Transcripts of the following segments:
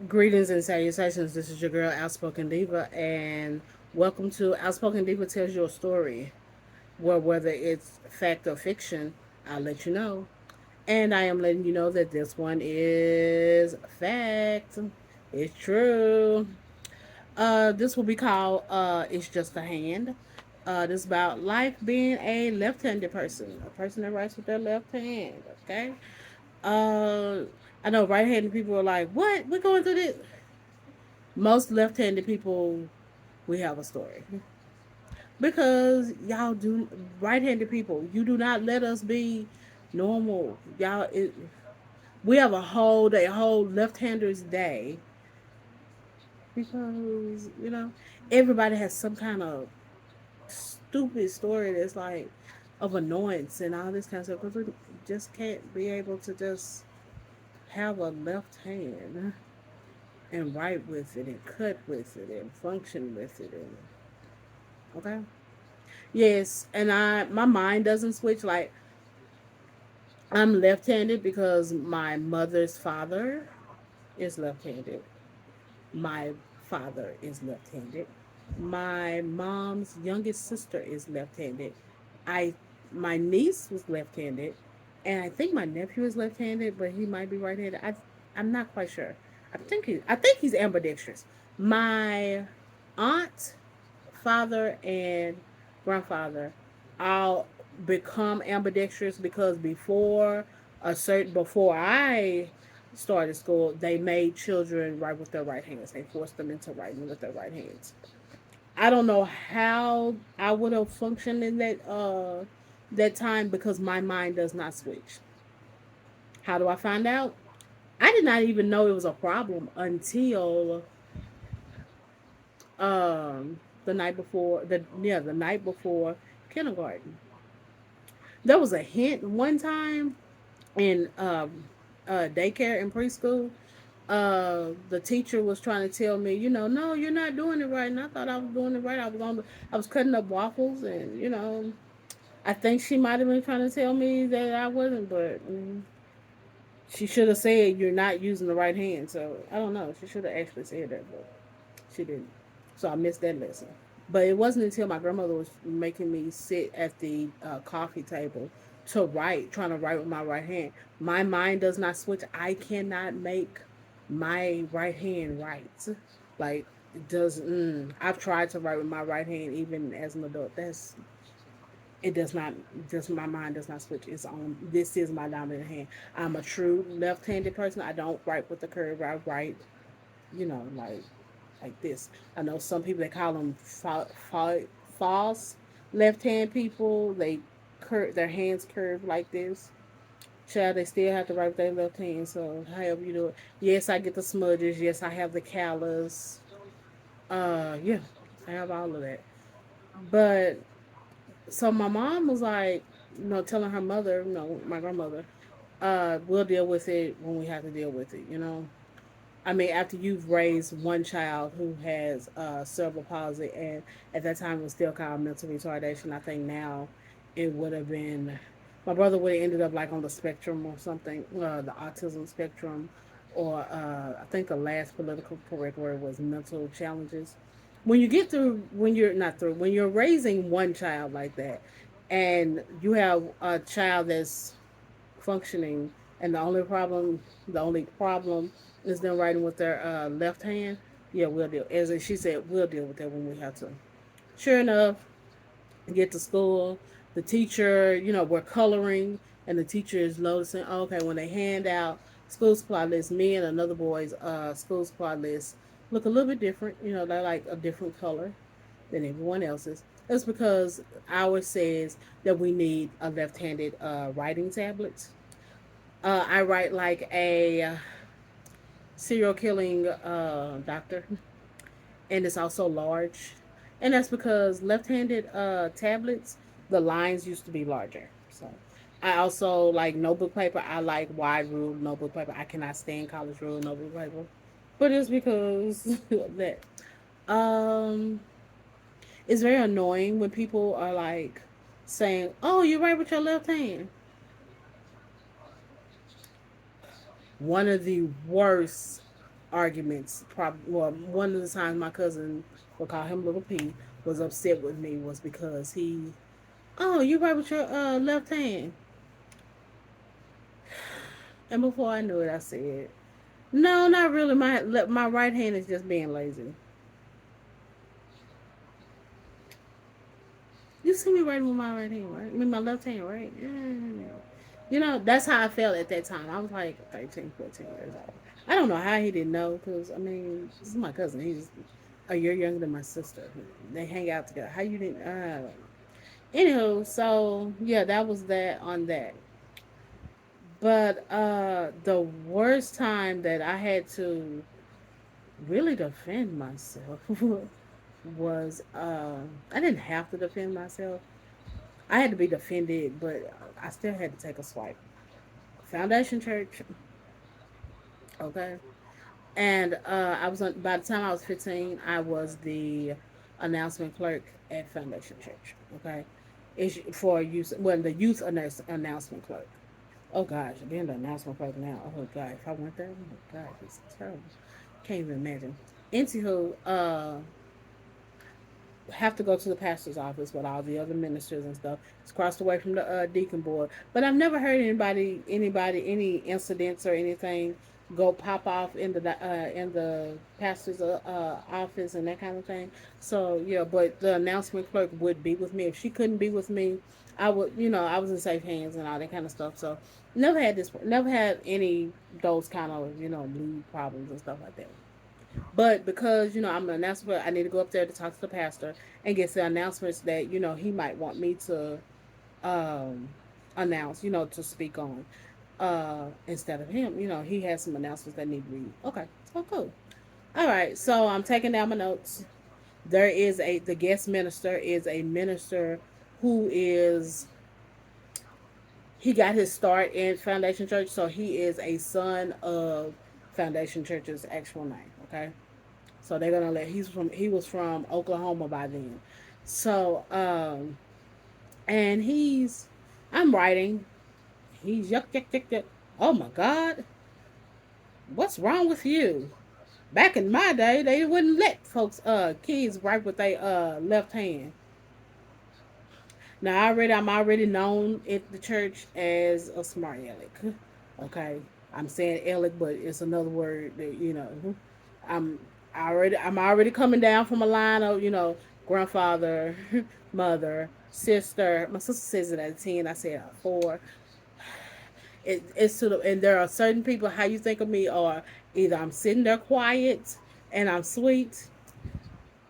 Greetings and salutations. This is your girl, Outspoken Diva, and welcome to Outspoken Diva Tells You a Story, where whether it's fact or fiction, I'll let you know. And I am letting you know that this one is fact. It's true. This will be called It's Just a Hand. This is about life being a left-handed person, a person that writes with their left hand. Okay. Uh, I know right-handed people are like, "What? We're going through this." Most left-handed people, we have a story because y'all do right-handed people. You do not let us be normal. We have a whole day, a whole left-handers day because everybody has some kind of stupid story that's like of annoyance and all this kind of stuff because we just can't be able to just have a left hand and write with it and cut with it and function with it and okay. Yes, and my mind doesn't switch. Like I'm left-handed because my mother's father is left-handed. My father is left-handed. My mom's youngest sister is left-handed. I my niece was left-handed, and I think my nephew is left-handed, but he might be right-handed. I'm not quite sure. I think he's ambidextrous. My aunt, father, and grandfather all become ambidextrous because before I started school, they made children write with their right hands. They forced them into writing with their right hands. I don't know how I would have functioned in that time because my mind does not switch. How do I find out? I did not even know it was a problem until the night before the night before kindergarten. There was a hint one time in daycare and preschool. The teacher was trying to tell me, no, you're not doing it right. And I thought I was doing it right. I was cutting up waffles, and I think she might have been trying to tell me that I wasn't, but she should have said you're not using the right hand. So I don't know. She should have actually said that, but she didn't. So I missed that lesson. But it wasn't until my grandmother was making me sit at the coffee table to write, trying to write with my right hand. My mind does not switch. I cannot make my right hand right. Like it does. I've tried to write with my right hand even as an adult. It does not. Just my mind does not switch. It's on. This is my dominant hand. I'm a true left-handed person. I don't write with the curve. I write, like this. I know some people they call them false left hand people. They curve their hands curved like this. Child, they still have to write with their left hand. So however you do it, yes, I get the smudges. Yes, I have the callus. Yeah, I have all of that. But so my mom was like, telling her mother, my grandmother, we'll deal with it when we have to deal with it. I mean, after you've raised one child who has cerebral palsy, and at that time it was still called mental retardation, I think now it would have been, my brother would have ended up like on the spectrum or something, the autism spectrum, or I think the last political correct word was mental challenges. When you get through, when you're not through, when you're raising one child like that, and you have a child that's functioning, and the only problem is them writing with their left hand. Yeah, we'll deal. As she said, we'll deal with that when we have to. Sure enough, get to school. The teacher, we're coloring, and the teacher is noticing. Oh, okay, when they hand out school supply list, me and another boy's school supply list look a little bit different. They're like a different color than everyone else's. That's because ours says that we need a left-handed writing tablet. I write like a serial killing doctor, and it's also large. And that's because left-handed tablets, the lines used to be larger. So I also like notebook paper. I like wide ruled notebook paper. I cannot stand college ruled notebook paper, but it's because of that. Um, it's very annoying when people are like saying, "Oh, you write with your left hand." One of the worst. arguments. Probably, well, one of the times my cousin, we'll call him Little P, was upset with me was because he, oh, you write with your left hand, and before I knew it, I said, no, not really. My right hand is just being lazy. You see me writing with my right hand, right? I mean, my left hand, right? Yeah. You know, that's how I felt at that time. I was like 13, 14 years old. I don't know how he didn't know because, I mean, this is my cousin. He's a year younger than my sister. They hang out together. How you didn't? I don't know. Anywho, so yeah, that was that on that. But the worst time that I had to really defend myself was I didn't have to defend myself. I had to be defended, but I still had to take a swipe. Foundation Church, okay. And I was on, by the time I was 15, I was the announcement clerk at Foundation Church, okay. It's for youth, well, the youth announcement clerk. Oh gosh, being the announcement clerk now. Oh god, if I went there, oh god, it's terrible. Can't even imagine. Anywho, have to go to the pastor's office with all the other ministers and stuff. It's across the way from the deacon board. But I've never heard any incidents or anything go pop off in the pastor's office and that kind of thing. So yeah, but the announcement clerk would be with me. If she couldn't be with me, I would, I was in safe hands and all that kind of stuff. So never had any those kind of lead problems and stuff like that. But because, I'm an announcer, I need to go up there to talk to the pastor and get the announcements that, he might want me to um, announce, to speak on instead of him. He has some announcements that need to be. Okay, so cool. All right, so I'm taking down my notes. The guest minister is a minister who he got his start in Foundation Church, so he is a son of Foundation Church's actual name, okay? So they're gonna let he was from Oklahoma by then. So and I'm writing. He's yuck yuck yuck yuck. Oh my God, what's wrong with you? Back in my day, they wouldn't let kids write with their left hand. Now I'm already known at the church as a smart aleck. Okay, I'm saying aleck, but it's another word that I'm I'm already coming down from a line of grandfather, mother, sister. My sister says it at 10. I say it at 4. It's to the and there are certain people how you think of me are either I'm sitting there quiet and I'm sweet.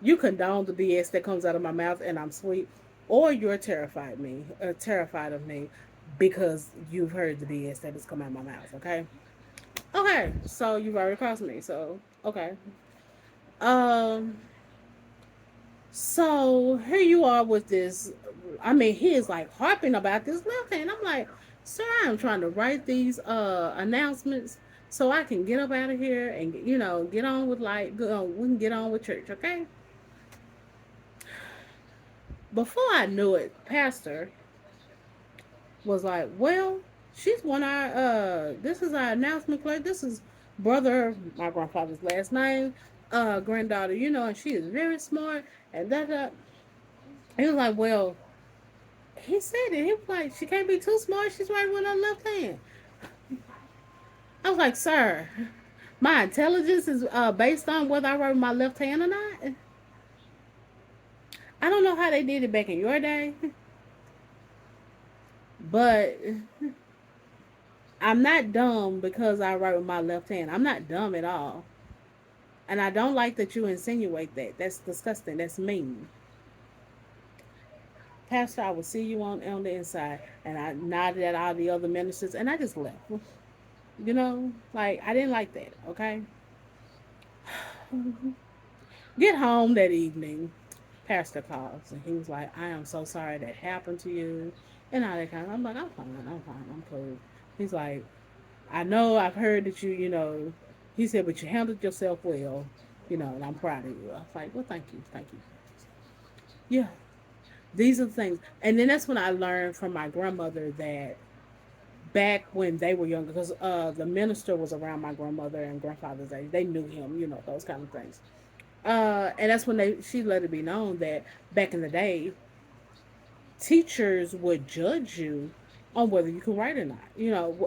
You condone the BS that comes out of my mouth and I'm sweet, or you're terrified of me because you've heard the BS that has come out of my mouth. Okay. Okay. So you've already crossed me. So okay. Um. So here you are with this. I mean, he is like harping about this left hand. I'm like, sir, I'm trying to write these announcements so I can get up out of here and get on with we can get on with church, okay? Before I knew it, pastor was like, well, she's one of our this is our announcement clerk. This is brother, my grandfather's last name, granddaughter, and she is very smart and that. He was like, well, he said it. He was like, she can't be too smart. She's right with her left hand. I was like, sir, my intelligence is based on whether I write with my left hand or not. I don't know how they did it back in your day, but I'm not dumb because I write with my left hand. I'm not dumb at all. And I don't like that you insinuate that. That's disgusting. That's mean. Pastor, I will see you on the inside. And I nodded at all the other ministers and I just left. Like I didn't like that, okay? Get home that evening. Pastor calls and he was like, I am so sorry that happened to you. And all that kind of I'm like, I'm fine, I'm cool. He's like, I know I've heard that he said, but you handled yourself well, and I'm proud of you. I was like, well, thank you. Yeah, these are the things. And then that's when I learned from my grandmother that back when they were younger, because the minister was around my grandmother and grandfather's age. They knew him, those kind of things. And that's when she let it be known that back in the day, teachers would judge you on whether you could write or not,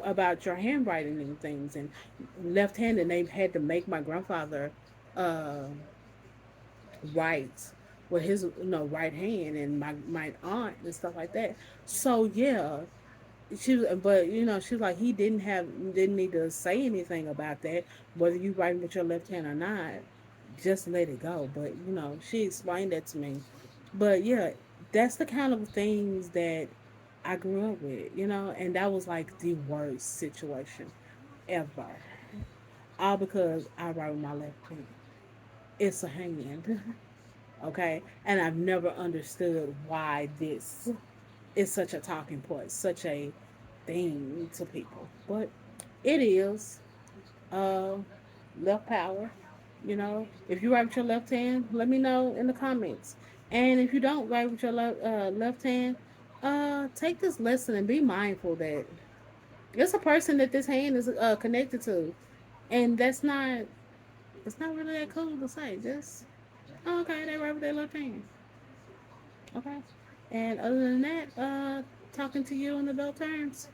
about your handwriting and things. And left-handed, they had to make my grandfather uh, write with his right hand, and my aunt and stuff like that. So yeah, but she was like, he didn't need to say anything about that, whether you writing with your left hand or not. Just let it go. But she explained that to me. But yeah, that's the kind of things that I grew up with, and that was like the worst situation ever. All because I write with my left hand. It's a hand. Okay? And I've never understood why this is such a talking point, such a thing to people. But it is. Uh, Left power. If you write with your left hand, let me know in the comments. And if you don't write with your left hand, take this lesson and be mindful that it's a person that this hand is connected to, and that's not. It's not really that cool to say. Just okay, they write with their left hand. Okay, and other than that, talking to you in adult terms.